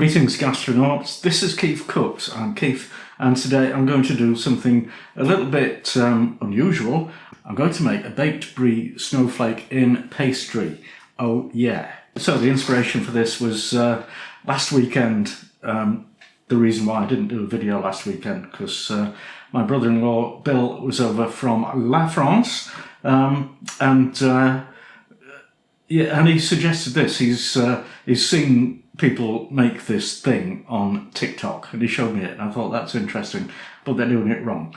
Greetings gastronauts, this is KeefCooks. I'm Keith, and today I'm going to do something a little bit unusual. I'm going to make a baked Brie Snowflake in pastry. Oh yeah. So the inspiration for this was last weekend. The reason why I didn't do a video last weekend, because my brother-in-law Bill was over from La France, and he suggested this. He's seen people make this thing on TikTok, and he showed me it, and I thought that's interesting, but they're doing it wrong.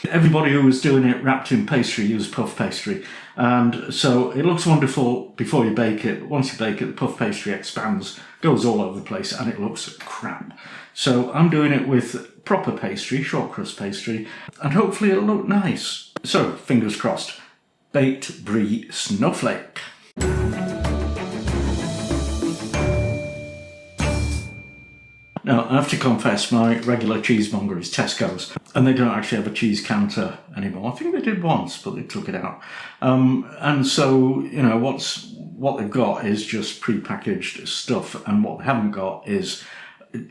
Everybody who was doing it wrapped in pastry used puff pastry, and so it looks wonderful before you bake it. Once you bake it, the puff pastry expands, goes all over the place, and it looks crap. So I'm doing it with proper pastry, short crust pastry, and hopefully it'll look nice. So fingers crossed. Baked Brie Snowflake. Now, I have to confess, my regular cheesemonger is Tesco's, and they don't actually have a cheese counter anymore. I think they did once, but they took it out. And so, you know, what they've got is just pre-packaged stuff, and what they haven't got is,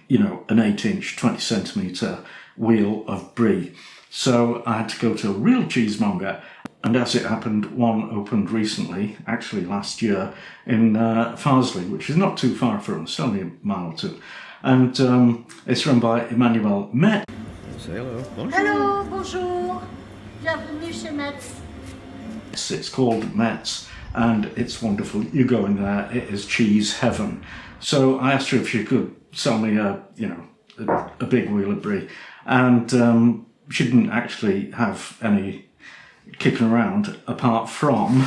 you know, an 8-inch, 20-centimetre wheel of brie. So I had to go to a real cheesemonger, and as it happened, one opened recently, actually last year, in Farsley, which is not too far from us, only a mile or two. And it's run by Emmanuel Metz. Say hello. Bonjour. Hello, bonjour. Bienvenue chez Metz. It's called Metz, and it's wonderful. You go in there, it is cheese heaven. So I asked her if she could sell me a big wheel of brie, and she didn't actually have any kicking around apart from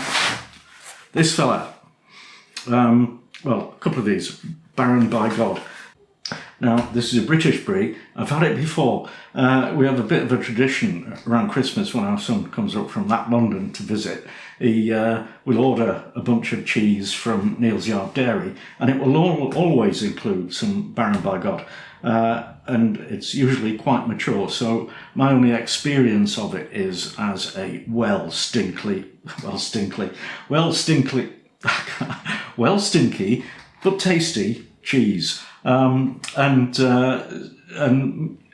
this fella. Well, a couple of these, Baron Bigod. Now, this is a British brie. I've had it before. We have a bit of a tradition around Christmas when our son comes up from London to visit. He will order a bunch of cheese from Neal's Yard Dairy, and it will always include some Baron Bigod. And it's usually quite mature, so my only experience of it is as a well stinky, but tasty cheese. And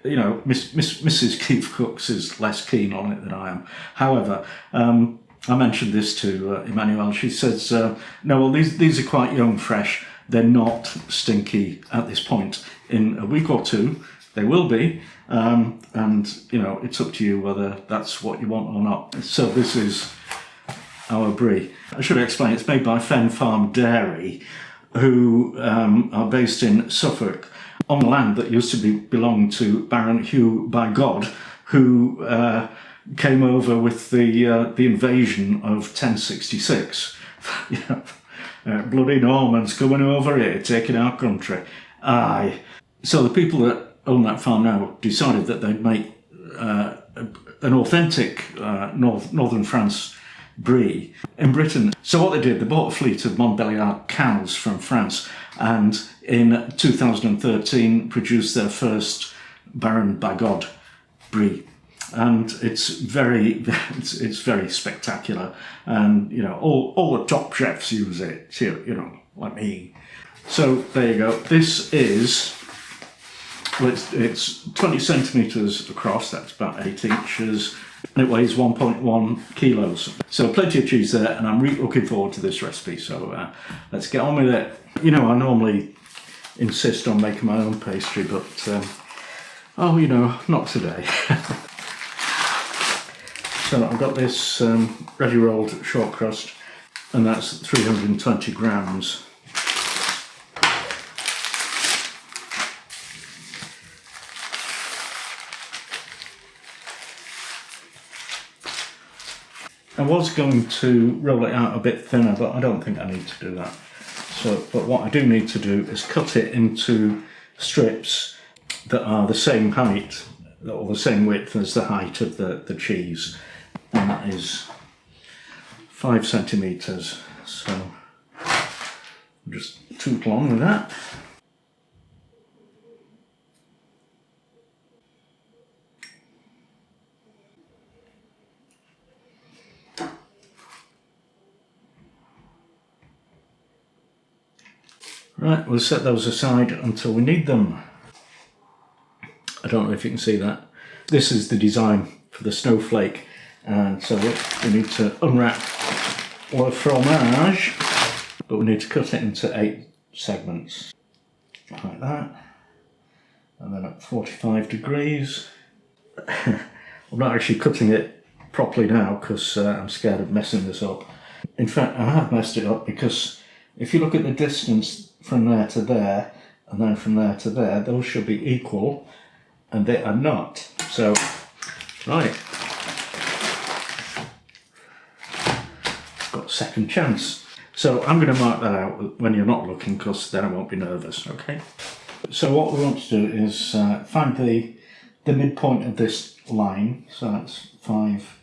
you know, Mrs. KeefCooks is less keen on it than I am. However, I mentioned this to Emmanuel. She says, no, well, these are quite young, fresh. They're not stinky at this point. In a week or two, they will be. And, you know, it's up to you whether that's what you want or not. So this is our brie. I should explain, it's made by Fen Farm Dairy, who are based in Suffolk, on land that used to belong to Baron Hugh Bigod, who came over with the invasion of 1066. You know, bloody Normans coming over here, taking our country. Aye. So the people that own that farm now decided that they'd make an authentic northern France brie in Britain. So what they did, they bought a fleet of Montbéliard cows from France, and in 2013 produced their first Baron Bigod brie. And it's very spectacular, and you know, all the top chefs use it, you know, like me. So there you go. This is, well, it's 20 centimetres across, that's about 8 inches, and it weighs 1.1 kilos. So plenty of cheese there, and I'm really looking forward to this recipe, so let's get on with it. You know, I normally insist on making my own pastry, but oh, you know, not today. So I've got this ready rolled short crust, and that's 320 grams. I was going to roll it out a bit thinner, but I don't think I need to do that. So, but what I do need to do is cut it into strips that are the same height or the same width as the height of the cheese, and that is 5 centimetres. So I'll just toot along with that. Right, we'll set those aside until we need them. I don't know if you can see that. This is the design for the snowflake, and so we need to unwrap le fromage, but we need to cut it into 8 segments, like that, and then at 45 degrees. I'm not actually cutting it properly now because I'm scared of messing this up. In fact, I have messed it up because if you look at the distance from there to there, and then from there to there, those should be equal, and they are not. So, right. Got a second chance. So I'm going to mark that out when you're not looking, because then I won't be nervous, okay? So what we want to do is find the midpoint of this line, so that's 5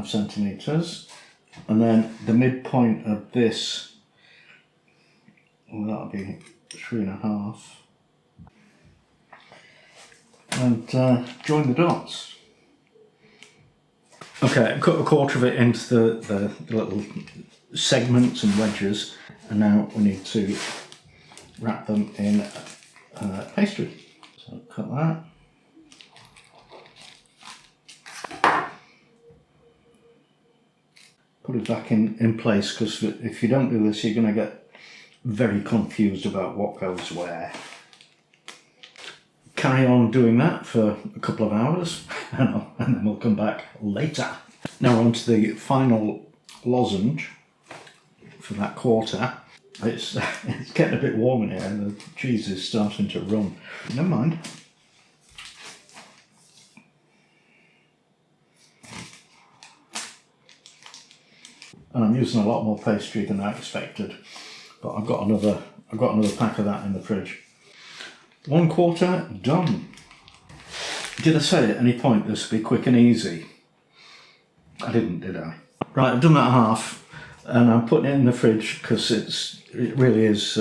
centimetres, and then the midpoint of this, well, that'll be 3.5, and join the dots. Okay, I cut a quarter of it into the little segments and wedges, and now we need to wrap them in pastry. So cut that. Put it back in place, because if you don't do this, you're going to get very confused about what goes where. Carry on doing that for a couple of hours, and then we'll come back later. Now on to the final lozenge for that quarter. It's getting a bit warm in here, and the cheese is starting to run. Never mind. And I'm using a lot more pastry than I expected, but I've got another pack of that in the fridge. 1/4 done. Did I say at any point this would be quick and easy? I didn't, did I? Right, I've done that half, and I'm putting it in the fridge because it really is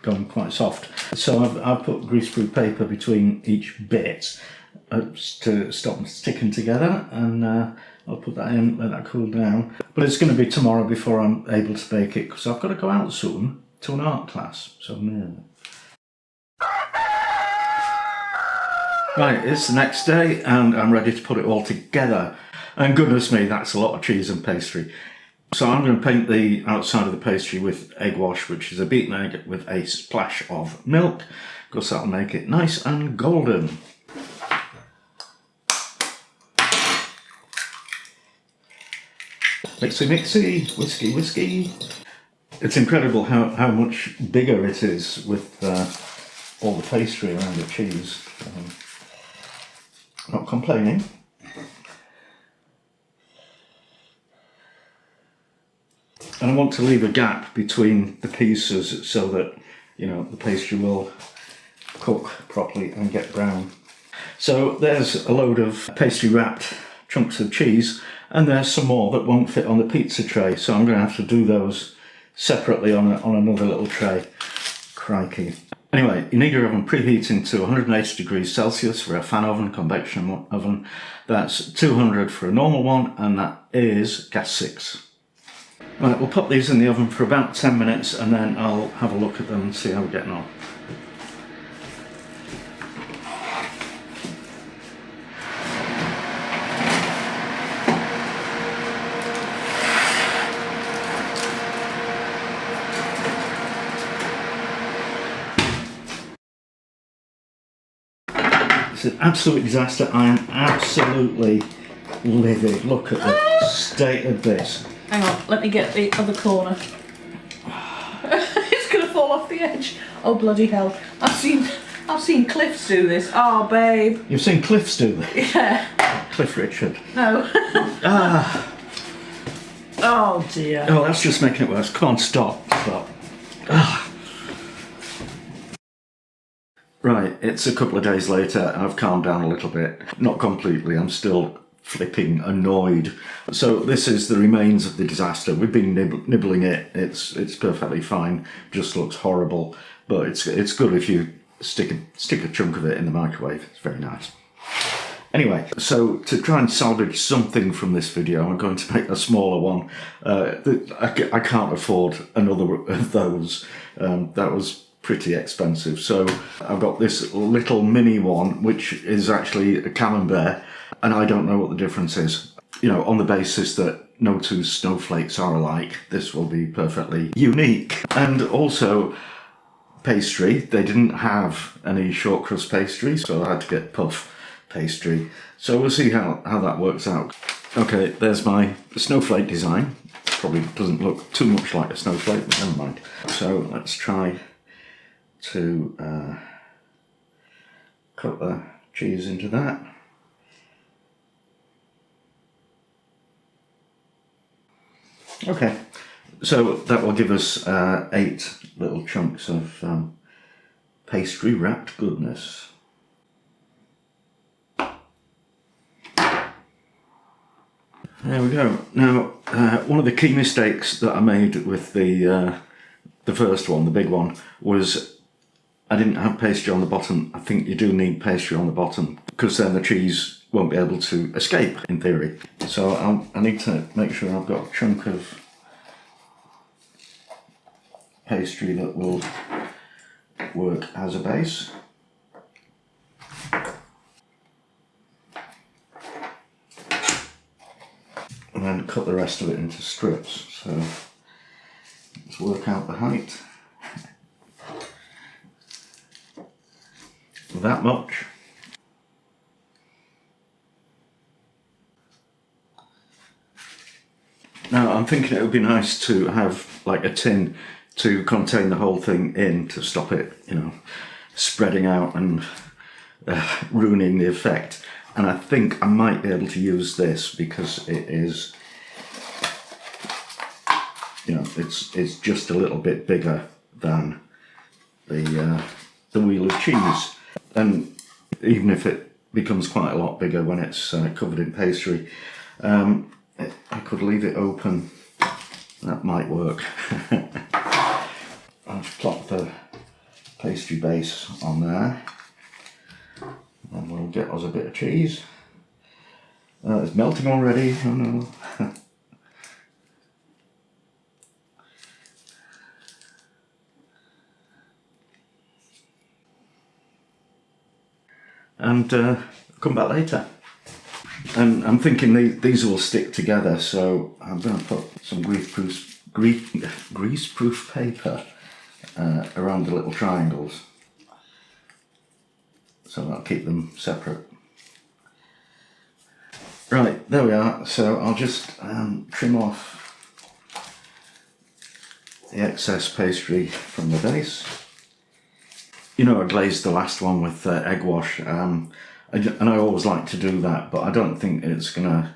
going quite soft. So I've put greaseproof paper between each bit to stop them sticking together, and I'll put that in, let that cool down. But it's going to be tomorrow before I'm able to bake it, because I've got to go out soon to an art class. So yeah. Right, it's the next day, and I'm ready to put it all together. And goodness me, that's a lot of cheese and pastry. So I'm going to paint the outside of the pastry with egg wash, which is a beaten egg with a splash of milk, because that'll make it nice and golden. Mixy mixy, whiskey whiskey. It's incredible how much bigger it is with all the pastry around the cheese. Not complaining. And I want to leave a gap between the pieces so that, you know, the pastry will cook properly and get brown. So there's a load of pastry wrapped chunks of cheese, and there's some more that won't fit on the pizza tray, so I'm going to have to do those separately on another little tray. Crikey. Anyway, you need your oven preheating to 180 degrees Celsius for a fan oven, convection oven. That's 200 for a normal one, and that is gas 6. Right, we'll pop these in the oven for about 10 minutes, and then I'll have a look at them and see how we're getting on. It's an absolute disaster. I am absolutely livid. Look at the state of this. Hang on, let me get the other corner. It's gonna fall off the edge. Oh bloody hell! I've seen Cliffs do this. Oh babe. You've seen Cliffs do this? Yeah. Cliff Richard. No. Ah. Oh dear. Oh, that's just making it worse. Come on, stop. Ah. Right, it's a couple of days later, and I've calmed down a little bit. Not completely. I'm still flipping annoyed. So this is the remains of the disaster. We've been nibbling it. It's perfectly fine. Just looks horrible, but it's good if you stick a chunk of it in the microwave. It's very nice. Anyway, so to try and salvage something from this video, I'm going to make a smaller one. I can't afford another of those. That was pretty expensive. So I've got this little mini one, which is actually a camembert, and I don't know what the difference is. You know, on the basis that no two snowflakes are alike, this will be perfectly unique. And also, pastry. They didn't have any short crust pastry, so I had to get puff pastry. So we'll see how that works out. Okay, there's my snowflake design. Probably doesn't look too much like a snowflake, but never mind. So let's try to cut the cheese into that. Okay, so that will give us 8 little chunks of pastry wrapped goodness. There we go. Now, one of the key mistakes that I made with the first one, the big one, was I didn't have pastry on the bottom. I think you do need pastry on the bottom because then the cheese won't be able to escape, in theory. So I need to make sure I've got a chunk of pastry that will work as a base. And then cut the rest of it into strips. So let's work out the height. That much. Now I'm thinking it would be nice to have like a tin to contain the whole thing in, to stop it, you know, spreading out and ruining the effect. And I think I might be able to use this because it is, you know, it's just a little bit bigger than the wheel of cheese. And even if it becomes quite a lot bigger when it's covered in pastry, I could leave it open. That might work. I'll just plop the pastry base on there. And we'll get us a bit of cheese. It's melting already. Oh no. And come back later. And I'm thinking these will stick together, so I'm going to put some greaseproof paper around the little triangles. So that'll keep them separate. Right, there we are. So I'll just trim off the excess pastry from the base. You know, I glazed the last one with egg wash, and I always like to do that, but I don't think it's gonna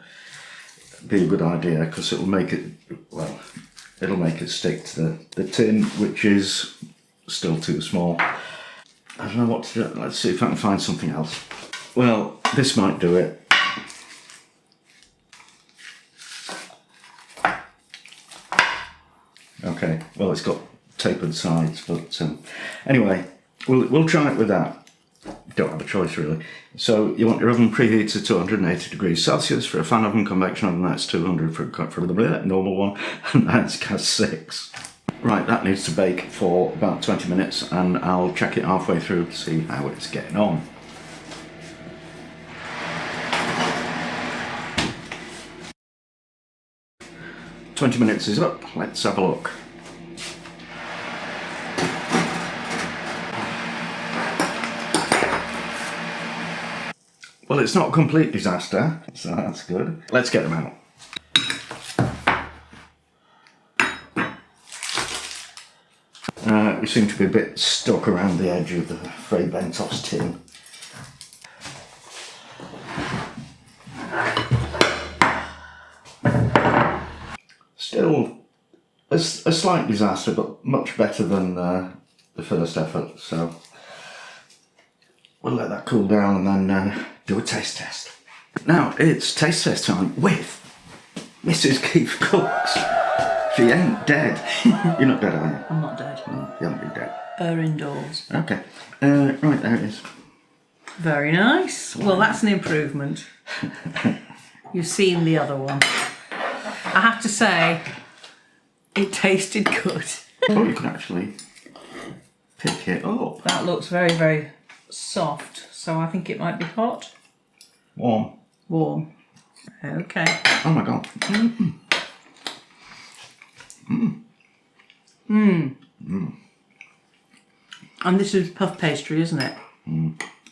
be a good idea because it'll make it, well, it'll make it stick to the tin, which is still too small. I don't know what to do. Let's see if I can find something else. Well, this might do it. Okay, well, it's got tapered sides, but anyway, we'll try it with that. Don't have a choice, really. So you want your oven preheated to 280 degrees Celsius. For a fan oven, convection oven, that's 200 for the normal one, and that's gas 6. Right, that needs to bake for about 20 minutes, and I'll check it halfway through to see how it's getting on. "20 minutes is up, let's have a look." Well, it's not a complete disaster, so that's good. Let's get them out. We seem to be a bit stuck around the edge of the Fray Bentos tin. Still a slight disaster, but much better than the first effort, so we'll let that cool down and then do a taste test. Now it's taste test time with Mrs. KeefCooks. She ain't dead. You're not dead, are you? I'm not dead. No, you haven't been dead. Indoors. Okay. Right, there it is. Very nice. Well, that's an improvement. You've seen the other one. I have to say, it tasted good. Oh, you can actually pick it up. That looks very, very soft, so I think it might be hot. Warm. Warm. Okay. Oh my god. And this is puff pastry, isn't it?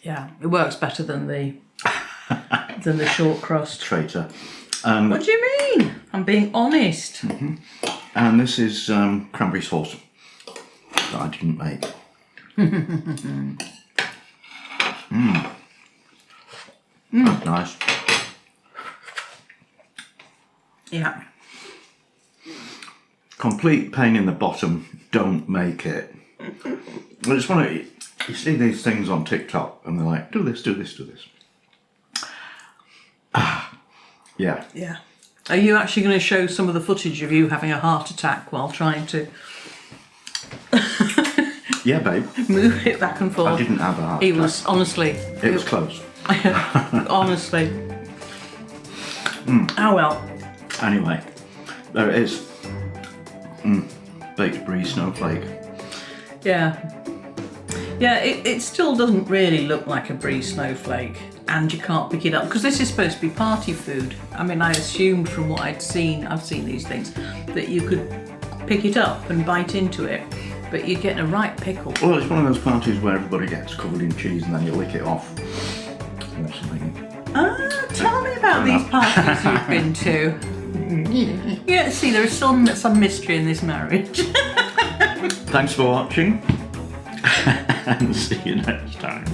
Yeah, it works better than the short crust. Traitor. What do you mean? I'm being honest. And this is cranberry sauce that I didn't make. That's nice. Yeah. Complete pain in the bottom. Don't make it. I just want to. You see these things on TikTok, and they're like, "Do this, do this, do this." Yeah. Yeah. Are you actually going to show some of the footage of you having a heart attack while trying to Yeah, babe. move it back and forth? I didn't have a heart He attack. was, honestly. It was close. Honestly. Oh well. Anyway, there it is. Baked Brie Snowflake. Yeah. Yeah, it still doesn't really look like a Brie Snowflake, and you can't pick it up because this is supposed to be party food. I mean, I assumed from what I've seen these things, that you could pick it up and bite into it, but you're getting a right pickle. Well, it's one of those parties where everybody gets covered in cheese and then you lick it off. Or something. Tell me about these parties you've been to. Yeah, see, there is some mystery in this marriage. Thanks for watching. And see you next time.